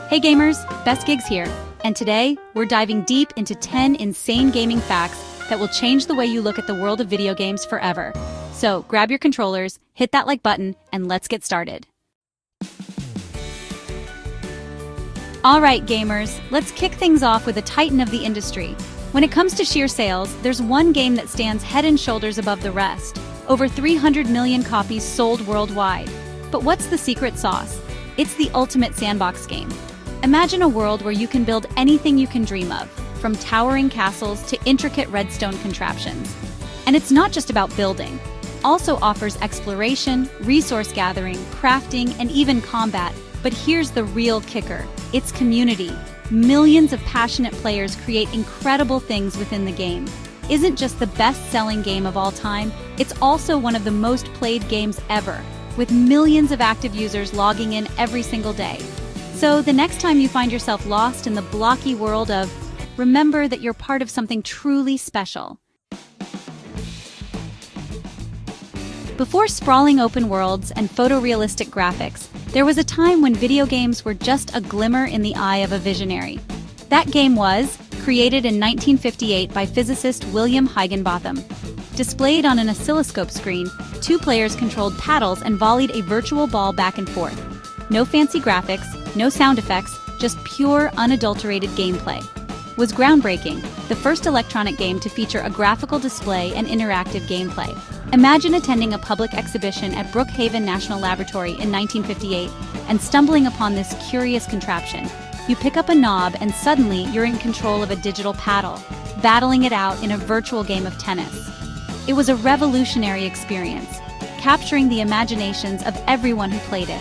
Hey gamers, Best Gigs here, and today we're diving deep into 10 insane gaming facts that will change the way you look at the world of video games forever. So grab your controllers, hit that like button, and let's get started. Alright gamers, let's kick things off with a titan of the industry. When it comes to sheer sales, there's one game that stands head and shoulders above the rest. Over 300 million copies sold worldwide. But what's the secret sauce? It's the ultimate sandbox game. Imagine a world where you can build anything you can dream of, from towering castles to intricate redstone contraptions. And it's not just about building. Also offers exploration, resource gathering, crafting, and even combat. But here's the real kicker. It's community. Millions of passionate players create incredible things within the game. Isn't just the best-selling game of all time, it's also one of the most played games ever, with millions of active users logging in every single day. So the next time you find yourself lost in the blocky world of, remember that you're part of something truly special. Before sprawling open worlds and photorealistic graphics, there was a time when video games were just a glimmer in the eye of a visionary. That game was created in 1958 by physicist William Higginbotham. Displayed on an oscilloscope screen, two players controlled paddles and volleyed a virtual ball back and forth. No fancy graphics, no sound effects, just pure, unadulterated gameplay. Was groundbreaking, the first electronic game to feature a graphical display and interactive gameplay. Imagine attending a public exhibition at Brookhaven National Laboratory in 1958 and stumbling upon this curious contraption. You pick up a knob and suddenly you're in control of a digital paddle, battling it out in a virtual game of tennis. It was a revolutionary experience, capturing the imaginations of everyone who played it.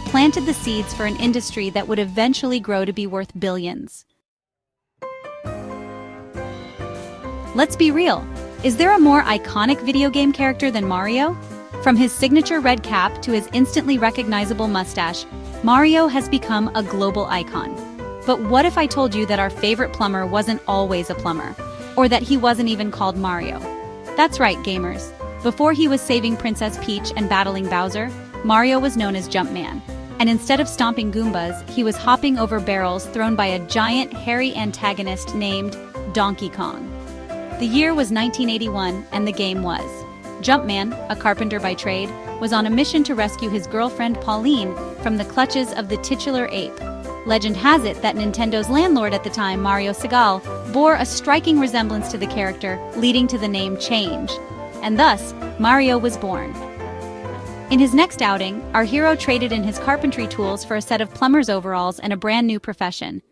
Planted the seeds for an industry that would eventually grow to be worth billions. Let's be real. Is there a more iconic video game character than Mario? From his signature red cap to his instantly recognizable mustache, Mario has become a global icon. But what if I told you that our favorite plumber wasn't always a plumber? Or that he wasn't even called Mario? That's right, gamers. Before he was saving Princess Peach and battling Bowser, Mario was known as Jumpman. And instead of stomping Goombas, he was hopping over barrels thrown by a giant, hairy antagonist named Donkey Kong. The year was 1981, and the game was. Jumpman, a carpenter by trade, was on a mission to rescue his girlfriend Pauline from the clutches of the titular ape. Legend has it that Nintendo's landlord at the time, Mario Segal, bore a striking resemblance to the character, leading to the name change. And thus, Mario was born. In his next outing, our hero traded in his carpentry tools for a set of plumber's overalls and a brand new profession.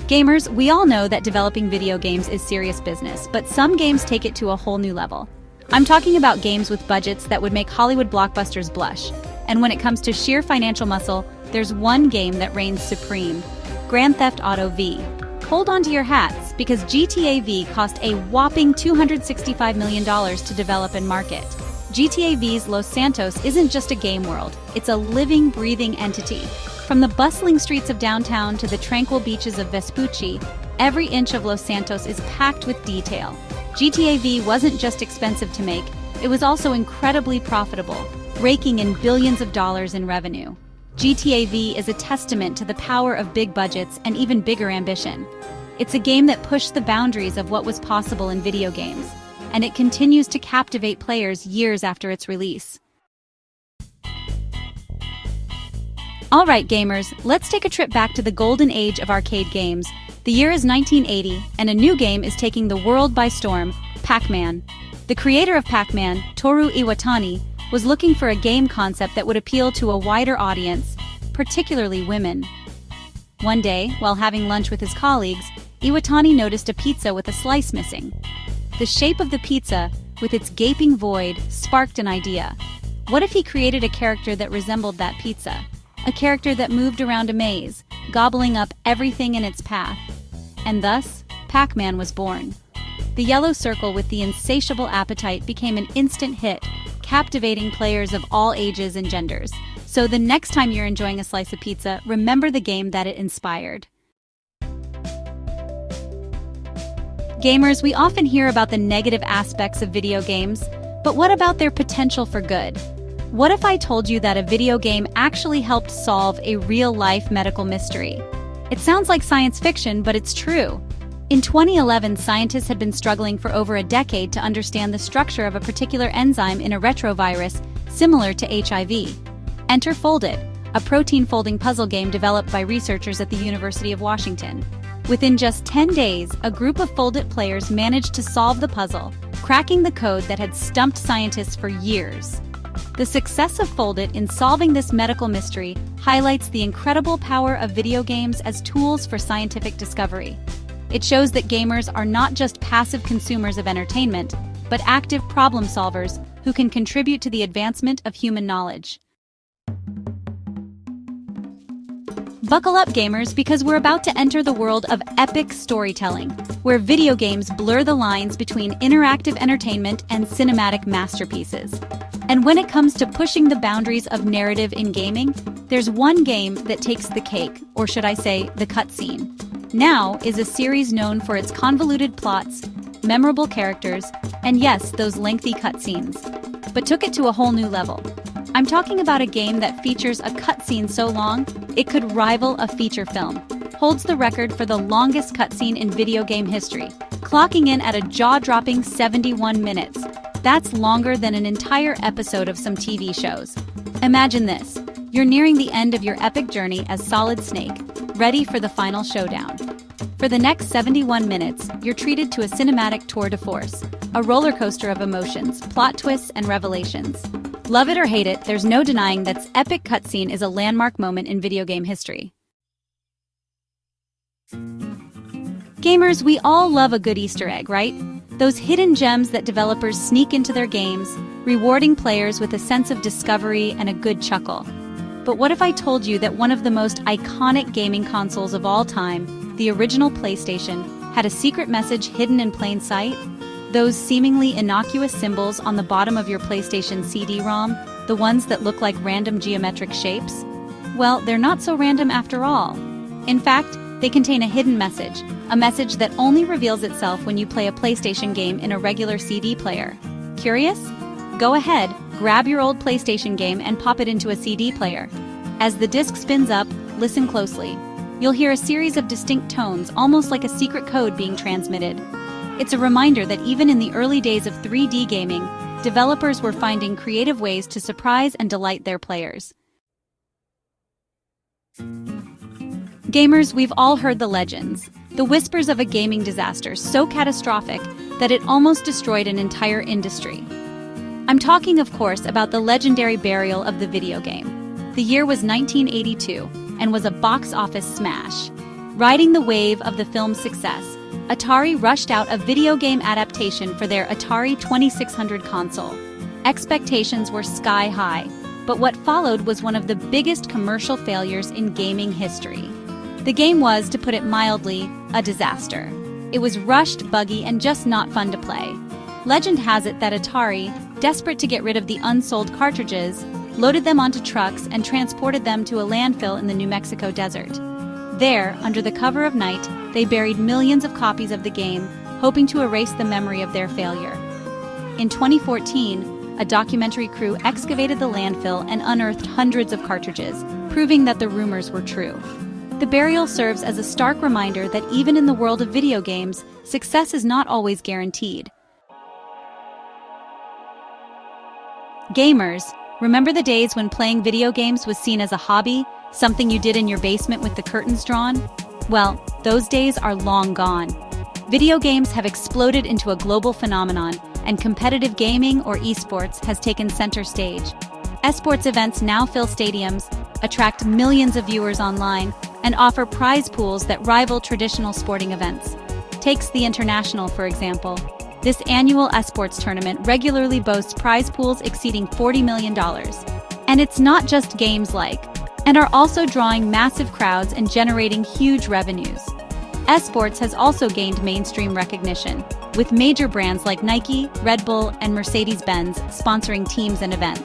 Gamers, we all know that developing video games is serious business, but some games take it to a whole new level. I'm talking about games with budgets that would make Hollywood blockbusters blush. And when it comes to sheer financial muscle, there's one game that reigns supreme: Grand Theft Auto V. Hold on to your hats, because GTA V cost a whopping $265 million to develop and market. GTA V's Los Santos isn't just a game world, it's a living, breathing entity. From the bustling streets of downtown to the tranquil beaches of Vespucci, every inch of Los Santos is packed with detail. GTA V wasn't just expensive to make, it was also incredibly profitable, raking in billions of dollars in revenue. GTA V is a testament to the power of big budgets and even bigger ambition. It's a game that pushed the boundaries of what was possible in video games, and it continues to captivate players years after its release. Alright gamers, let's take a trip back to the golden age of arcade games. The year is 1980, and a new game is taking the world by storm: Pac-Man. The creator of Pac-Man, Toru Iwatani, was looking for a game concept that would appeal to a wider audience, particularly women. One day, while having lunch with his colleagues, Iwatani noticed a pizza with a slice missing. The shape of the pizza, with its gaping void, sparked an idea. What if he created a character that resembled that pizza? A character that moved around a maze, gobbling up everything in its path. And thus, Pac-Man was born. The yellow circle with the insatiable appetite became an instant hit, captivating players of all ages and genders. So the next time you're enjoying a slice of pizza, remember the game that it inspired. Gamers, we often hear about the negative aspects of video games, but what about their potential for good? What if I told you that a video game actually helped solve a real-life medical mystery? It sounds like science fiction, but it's true. In 2011, scientists had been struggling for over a decade to understand the structure of a particular enzyme in a retrovirus similar to HIV. Enter Foldit, a protein-folding puzzle game developed by researchers at the University of Washington. Within just 10 days, a group of Foldit players managed to solve the puzzle, cracking the code that had stumped scientists for years. The success of Foldit in solving this medical mystery highlights the incredible power of video games as tools for scientific discovery. It shows that gamers are not just passive consumers of entertainment, but active problem solvers who can contribute to the advancement of human knowledge. Buckle up, gamers, because we're about to enter the world of epic storytelling, where video games blur the lines between interactive entertainment and cinematic masterpieces. And when it comes to pushing the boundaries of narrative in gaming, there's one game that takes the cake, or should I say, the cutscene. Now is a series known for its convoluted plots, memorable characters, and yes, those lengthy cutscenes, but took it to a whole new level. I'm talking about a game that features a cutscene so long, it could rival a feature film. Holds the record for the longest cutscene in video game history, clocking in at a jaw-dropping 71 minutes. That's longer than an entire episode of some TV shows. Imagine this. You're nearing the end of your epic journey as Solid Snake, ready for the final showdown. For the next 71 minutes, you're treated to a cinematic tour de force, a roller coaster of emotions, plot twists, and revelations. Love it or hate it, there's no denying that this epic cutscene is a landmark moment in video game history. Gamers, we all love a good Easter egg, right? Those hidden gems that developers sneak into their games, rewarding players with a sense of discovery and a good chuckle. But what if I told you that one of the most iconic gaming consoles of all time, the original PlayStation, had a secret message hidden in plain sight? Those seemingly innocuous symbols on the bottom of your PlayStation CD-ROM, the ones that look like random geometric shapes? Well, they're not so random after all. In fact, they contain a hidden message, a message that only reveals itself when you play a PlayStation game in a regular CD player. Curious? Go ahead, grab your old PlayStation game and pop it into a CD player. As the disc spins up, listen closely. You'll hear a series of distinct tones, almost like a secret code being transmitted. It's a reminder that even in the early days of 3D gaming, developers were finding creative ways to surprise and delight their players. Gamers, we've all heard the legends, the whispers of a gaming disaster so catastrophic that it almost destroyed an entire industry. I'm talking, of course, about the legendary burial of the video game. The year was 1982 and was a box office smash. Riding the wave of the film's success, Atari rushed out a video game adaptation for their Atari 2600 console. Expectations were sky high, but what followed was one of the biggest commercial failures in gaming history. The game was, to put it mildly, a disaster. It was rushed, buggy, and just not fun to play. Legend has it that Atari, desperate to get rid of the unsold cartridges, loaded them onto trucks and transported them to a landfill in the New Mexico desert. There, under the cover of night, they buried millions of copies of the game, hoping to erase the memory of their failure. In 2014, a documentary crew excavated the landfill and unearthed hundreds of cartridges, proving that the rumors were true. The burial serves as a stark reminder that even in the world of video games, success is not always guaranteed. Gamers, remember the days when playing video games was seen as a hobby, something you did in your basement with the curtains drawn? Well, those days are long gone. Video games have exploded into a global phenomenon, and competitive gaming, or esports, has taken center stage. Esports events now fill stadiums, attract millions of viewers online, and offer prize pools that rival traditional sporting events. Takes the International, for example. This annual esports tournament regularly boasts prize pools exceeding $40 million. And it's not just games and are also drawing massive crowds and generating huge revenues. Esports has also gained mainstream recognition, with major brands like Nike, Red Bull, and Mercedes-Benz sponsoring teams and events.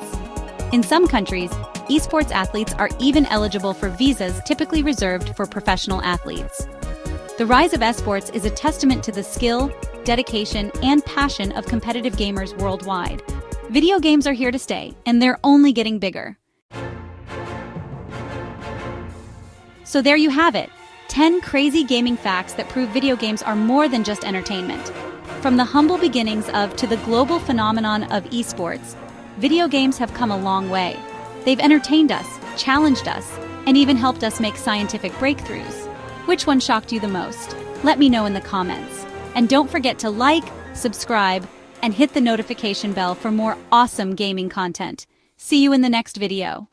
In some countries, esports athletes are even eligible for visas typically reserved for professional athletes. The rise of esports is a testament to the skill, dedication, and passion of competitive gamers worldwide. Video games are here to stay, and they're only getting bigger. So there you have it, 10 crazy gaming facts that prove video games are more than just entertainment. From the humble beginnings of to the global phenomenon of esports, video games have come a long way. They've entertained us, challenged us, and even helped us make scientific breakthroughs. Which one shocked you the most? Let me know in the comments. And don't forget to like, subscribe, and hit the notification bell for more awesome gaming content. See you in the next video.